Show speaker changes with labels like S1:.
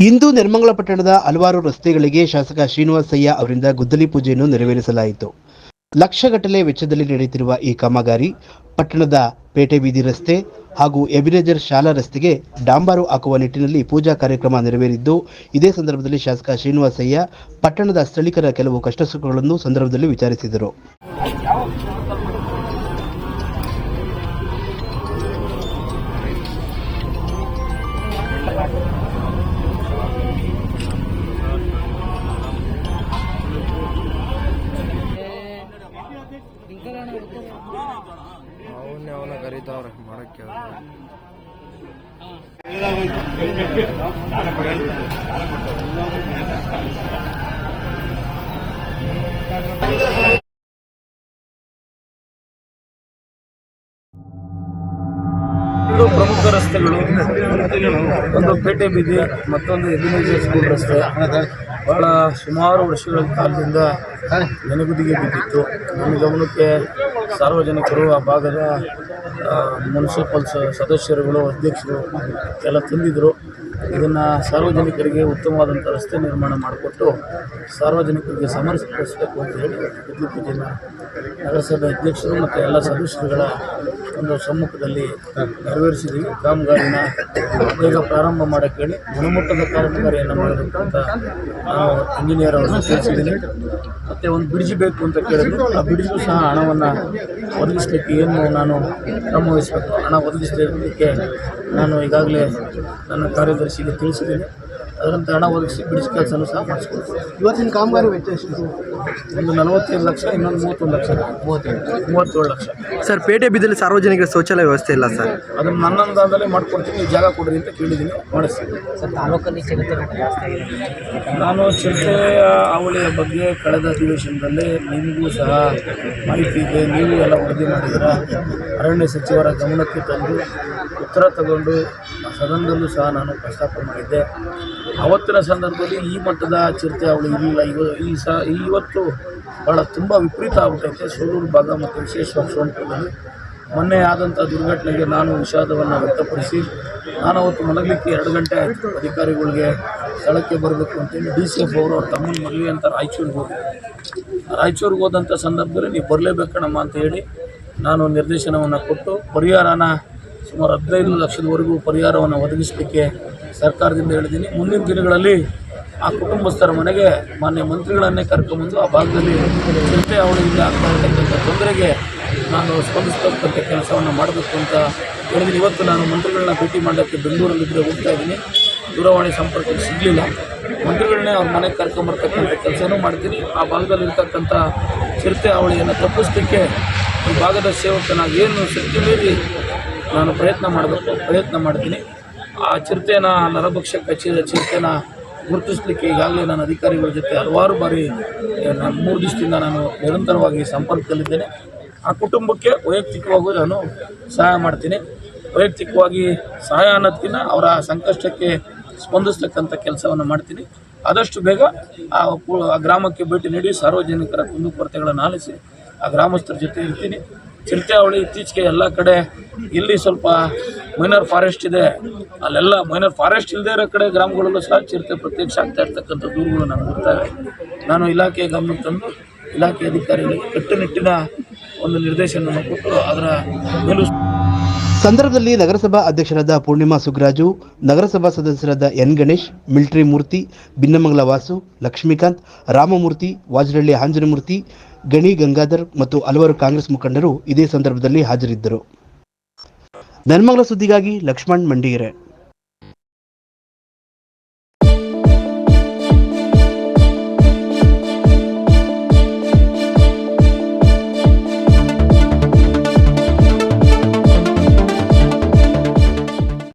S1: ಇಂದು ನೆಲಮಂಗಲ ಪಟ್ಟಣದ ಹಲವಾರು ರಸ್ತೆಗಳಿಗೆ ಶಾಸಕ ಶ್ರೀನಿವಾಸಯ್ಯ ಅವರಿಂದ ಗುದ್ದಲಿ ಪೂಜೆಯನ್ನು ನೆರವೇರಿಸಲಾಯಿತು. ಲಕ್ಷಗಟ್ಟಲೆ ವೆಚ್ಚದಲ್ಲಿ ನಡೆಯುತ್ತಿರುವ ಈ ಕಾಮಗಾರಿ ಪಟ್ಟಣದ ಪೇಟೆ ಬೀದಿ ರಸ್ತೆ ಹಾಗೂ ಎಬಿನೇಜರ್ ಶಾಲಾ ರಸ್ತೆಗೆ ಡಾಂಬರು ಹಾಕುವ ನಿಟ್ಟಿನಲ್ಲಿ ಪೂಜಾ ಕಾರ್ಯಕ್ರಮ ನೆರವೇರಿದ್ದು, ಇದೇ ಸಂದರ್ಭದಲ್ಲಿ ಶಾಸಕ ಶ್ರೀನಿವಾಸಯ್ಯ ಪಟ್ಟಣದ ಸ್ಥಳೀಕರ ಕೆಲವು ಕಷ್ಟಸುಖಗಳನ್ನು ಸಂದರ್ಭದಲ್ಲಿ ವಿಚಾರಿಸಿದರು.
S2: ಅವನ್ನ ಕರೀತಾವ್ರೆ ಮಾಡಕ್ಕೆ ಪ್ರಮುಖ ರಸ್ತೆಗಳು, ಒಂದು ಪೇಟೆ ಬೀದಿ, ಮತ್ತೊಂದು ಎಬಿನೇಜರ್ ಸ್ಕೂಲ್ ರಸ್ತೆ ಬಹಳ ಸುಮಾರು ವರ್ಷಗಳ ಕಾಲದಿಂದ ನೆನೆಗುದಿಗೆ ಬಿದ್ದಿತ್ತು. ನಮ್ಮ ಗಮನಕ್ಕೆ ಸಾರ್ವಜನಿಕರು, ಆ ಭಾಗದ ಮುನ್ಸಿಪಲ್ ಸದಸ್ಯರುಗಳು, ಅಧ್ಯಕ್ಷರು ಎಲ್ಲ ತಂದಿದ್ದರು. ಇದನ್ನು ಸಾರ್ವಜನಿಕರಿಗೆ ಉತ್ತಮವಾದಂಥ ರಸ್ತೆ ನಿರ್ಮಾಣ ಮಾಡಿಕೊಟ್ಟು ಸಾರ್ವಜನಿಕರಿಗೆ ಸಮರ್ಪಿಸಬೇಕು ಅಂತ ಹೇಳಿ ಗುದ್ದಲಿ ಪೂಜೆಯನ್ನು ನಗರಸಭೆ ಅಧ್ಯಕ್ಷರು ಮತ್ತು ಎಲ್ಲ ಸದಸ್ಯರುಗಳ ಒಂದು ಸಮ್ಮುಖದಲ್ಲಿ ನೆರವೇರಿಸಿದ್ದೀವಿ. ಕಾಮಗಾರಿನ ಬೇಗ ಪ್ರಾರಂಭ ಮಾಡೋಕ್ಕೆ ಹೇಳಿ ಗುಣಮಟ್ಟದ ಕಾಮಗಾರಿಯನ್ನು ಮಾಡಬೇಕು ಅಂತ ನಾನು ಇಂಜಿನಿಯರ್ ಅವರನ್ನು ತಿಳಿಸಿದ್ದೀನಿ. ಮತ್ತು ಒಂದು ಬ್ರಿಡ್ಜ್ ಬೇಕು ಅಂತ ಕೇಳಿದ್ರು. ಆ ಬ್ರಿಡ್ಜ್ಗೂ ಸಹ ಹಣವನ್ನು ಒದಗಿಸಲಿಕ್ಕೆ ಏನು ನಾನು ಕ್ರಮ ವಹಿಸಬೇಕು, ಹಣ ಒದಗಿಸಲಿಕ್ಕೆ ನಾನು ಈಗಾಗಲೇ ನನ್ನ ಕಾರ್ಯದರ್ಶಿಗೆ ತಿಳಿಸಿದ್ದೀನಿ. ಅದರಂತೆ ಹಣ ಒದಗಿಸಿ ಬ್ರಿಡ್ಜ್ ಕೆಲಸನೂ ಸಹ ಮಾಡಿಸ್ಕೊಡ್ತೀನಿ.
S1: ಇವತ್ತಿನ ಕಾಮಗಾರಿ ವೆಚ್ಚ ಎಷ್ಟು?
S2: ಒಂದು 45 ಲಕ್ಷ, ಇನ್ನೊಂದು 31 ಲಕ್ಷ, 37 ಲಕ್ಷ.
S3: ಸರ್, ಪೇಟೆ ಬೀದಿಯಲ್ಲಿ ಸಾರ್ವಜನಿಕರ ಶೌಚಾಲಯ ವ್ಯವಸ್ಥೆ ಇಲ್ಲ ಸರ್.
S2: ಅದನ್ನು ನನ್ನ ಅನುದಾನದಲ್ಲೇ ಮಾಡಿಕೊಡ್ತೀನಿ, ಜಾಗ ಕೊಡ್ರಿ ಅಂತ ಕೇಳಿದ್ದೀನಿ, ಮಾಡಿಸ್ತೀನಿ.
S4: ಸರ್, ತಾಲೂಕಲ್ಲಿ ಚಿರತೆ ಜಾಸ್ತಿ ಆಗಿದೆ.
S2: ನಾನು ಚಿರತೆ ಅವಳಿಯ ಬಗ್ಗೆ ಕಳೆದ ಅಧಿವೇಶನದಲ್ಲಿ ನಿಮಗೂ ಸಹ ಮಾಹಿತಿ ಇದೆ, ನೀವು ಎಲ್ಲ ವರದಿ ಮಾಡಿದ್ದೀರ. ಅರಣ್ಯ ಸಚಿವರ ಗಮನಕ್ಕೆ ತಂದು ಉತ್ತರ ತಗೊಂಡು ಸದನದಲ್ಲೂ ಸಹ ನಾನು ಪ್ರಸ್ತಾಪ ಮಾಡಿದ್ದೆ. ಅವತ್ತಿನ ಸಂದರ್ಭದಲ್ಲಿ ಈ ಮಟ್ಟದ ಚಿರತೆ ಅವಳಿ ಇಲ್ಲ. ಇವತ್ತು ಭಾಳ ತುಂಬ ವಿಪರೀತ ಆಗ್ಬಿಟ್ಟೈತೆ ಸೋಲೂರು ಭಾಗ ಮತ್ತು ವಿಶೇಷವಾಗಿ ಸೋಂಪುರದಲ್ಲಿ. ಮೊನ್ನೆ ಆದಂಥ ದುರ್ಘಟನೆಗೆ ನಾನು ವಿಷಾದವನ್ನು ವ್ಯಕ್ತಪಡಿಸಿ, ನಾನು ಅವತ್ತು ಮಲಗಲಿಕ್ಕೆ 2 ಗಂಟೆ ಆಯಿತು. ಅಧಿಕಾರಿಗಳಿಗೆ ಸ್ಥಳಕ್ಕೆ ಬರಬೇಕು ಅಂತೇಳಿ DCF ಅವರು ಅವ್ರ ತಮ್ಮನ ಮದುವೆ ಅಂತ ರಾಯಚೂರಿಗೆ ಹೋದಂಥ ಸಂದರ್ಭದಲ್ಲಿ ನೀವು ಬರಲೇಬೇಕಣಮ್ಮ ಅಂತ ಹೇಳಿ ನಾನು ನಿರ್ದೇಶನವನ್ನು ಕೊಟ್ಟು ಪರಿಹಾರನ ಸುಮಾರು 15 ಲಕ್ಷದವರೆಗೂ ಪರಿಹಾರವನ್ನು ಒದಗಿಸಲಿಕ್ಕೆ ಸರ್ಕಾರದಿಂದ ಹೇಳಿದ್ದೀನಿ. ಮುಂದಿನ ದಿನಗಳಲ್ಲಿ ಆ ಕುಟುಂಬಸ್ಥರ ಮನೆಗೆ ಮಾನ್ಯ ಮಂತ್ರಿಗಳನ್ನೇ ಕರ್ಕೊಂಬಂದು ಆ ಭಾಗದಲ್ಲಿ ಚಿರತೆ ಅವಳಿಂದ ಆಗ್ತಾ ಇರತಕ್ಕಂಥ ತೊಂದರೆಗೆ ನಾನು ಸ್ಪಂದಿಸ್ತಕ್ಕಂಥ ಕೆಲಸವನ್ನು ಮಾಡಬೇಕು ಅಂತ ಹೇಳಿದ್ದೀನಿ. ಇವತ್ತು ನಾನು ಮಂತ್ರಿಗಳನ್ನ ಭೇಟಿ ಮಾಡೋಕ್ಕೆ ಬೆಂಗಳೂರಲ್ಲಿದ್ದರೆ ಹೋಗ್ತಾ ಇದ್ದೀನಿ. ದೂರವಾಣಿ ಸಂಪರ್ಕಕ್ಕೆ ಸಿಗಲಿಲ್ಲ. ಮಂತ್ರಿಗಳನ್ನೇ ಅವ್ರ ಮನೆಗೆ ಕರ್ಕೊಂಬರ್ತಕ್ಕಂಥ ಕೆಲಸನೂ ಮಾಡ್ತೀನಿ. ಆ ಭಾಗದಲ್ಲಿರ್ತಕ್ಕಂಥ ಚಿರತೆ ಅವಳಿಯನ್ನು ತಪ್ಪಿಸಲಿಕ್ಕೆ ಈ ಭಾಗದ ಸೇವಕನಾಗಿ ಏನು ಶಕ್ತಿ ಮೀರಿ ನಾನು ಪ್ರಯತ್ನ ಮಾಡ್ತೀನಿ. ಆ ಚಿರತೆನ, ನರಭಕ್ಷಕ ಚಿರತೆನ ಗುರುತಿಸಲಿಕ್ಕೆ ಈಗಾಗಲೇ ನಾನು ಅಧಿಕಾರಿಗಳ ಜೊತೆ ಹಲವಾರು ಬಾರಿ 3 ದಿವಸದಿಂದ ನಾನು ನಿರಂತರವಾಗಿ ಸಂಪರ್ಕದಲ್ಲಿದ್ದೇನೆ. ಆ ಕುಟುಂಬಕ್ಕೆ ವೈಯಕ್ತಿಕವಾಗಿ ನಾನು ಸಹಾಯ ಮಾಡ್ತೀನಿ. ವೈಯಕ್ತಿಕವಾಗಿ ಸಹಾಯ ಅನ್ನೋದಕ್ಕಿಂತ ಅವರ ಸಂಕಷ್ಟಕ್ಕೆ ಸ್ಪಂದಿಸ್ತಕ್ಕಂಥ ಕೆಲಸವನ್ನು ಮಾಡ್ತೀನಿ. ಆದಷ್ಟು ಬೇಗ ಆ ಗ್ರಾಮಕ್ಕೆ ಭೇಟಿ ನೀಡಿ ಸಾರ್ವಜನಿಕರ ಕುಂದುಕೊರತೆಗಳನ್ನು ಆಲಿಸಿ ಆ ಗ್ರಾಮಸ್ಥರ ಜೊತೆ ಇರ್ತೀನಿ. ಚಿರತೆ ಅವಳಿ ಇತ್ತೀಚೆಗೆ ಎಲ್ಲ ಕಡೆ ಇಲ್ಲಿ ಸ್ವಲ್ಪ ಮೈನರ್ ಫಾರೆಸ್ಟ್ ಇದೆ, ಅಲ್ಲೆಲ್ಲ ಮೈನರ್ ಫಾರೆಸ್ಟ್ ಇಲ್ಲದೇ ಇರೋ ಕಡೆ ಗ್ರಾಮಗಳಲ್ಲೂ ಸಹ ಚಿರತೆ ಪ್ರತ್ಯಕ್ಷ ಆಗ್ತಾ ಇರ್ತಕ್ಕಂಥ ದೂರುಗಳು ನಾನು ಬರ್ತಾವೆ. ನಾನು ಇಲಾಖೆಯ ಗಮನಕ್ಕೆ ತಂದು ಇಲಾಖೆ ಅಧಿಕಾರಿಗಳಿಗೆ ಕಟ್ಟುನಿಟ್ಟಿನ ಒಂದು ನಿರ್ದೇಶನವನ್ನು ಕೊಟ್ಟು ಅದರ ಮೇಲೂ
S1: ಸಂದರ್ಭದಲ್ಲಿ ನಗರಸಭಾ ಅಧ್ಯಕ್ಷರಾದ ಪೂರ್ಣಿಮಾ ಸುಗ್ರಾಜು, ನಗರಸಭಾ ಸದಸ್ಯರಾದ ಎನ್ ಗಣೇಶ್, ಮಿಲಿಟರಿ ಮೂರ್ತಿ, ಬಿನ್ನಮಂಗಲ ವಾಸು, ಲಕ್ಷ್ಮೀಕಾಂತ್, ರಾಮಮೂರ್ತಿ, ವಾಜರಳ್ಳಿ ಆಂಜನಮೂರ್ತಿ, ಗಣಿ ಗಂಗಾಧರ್ ಮತ್ತು ಹಲವಾರು ಕಾಂಗ್ರೆಸ್ ಮುಖಂಡರು ಇದೇ ಸಂದರ್ಭದಲ್ಲಿ ಹಾಜರಿದ್ದರು. ನೆಲಮಂಗಲ ಸುದ್ದಿಗಾಗಿ ಲಕ್ಷ್ಮಣ್ ಮಂಡಿಗೆರೆ.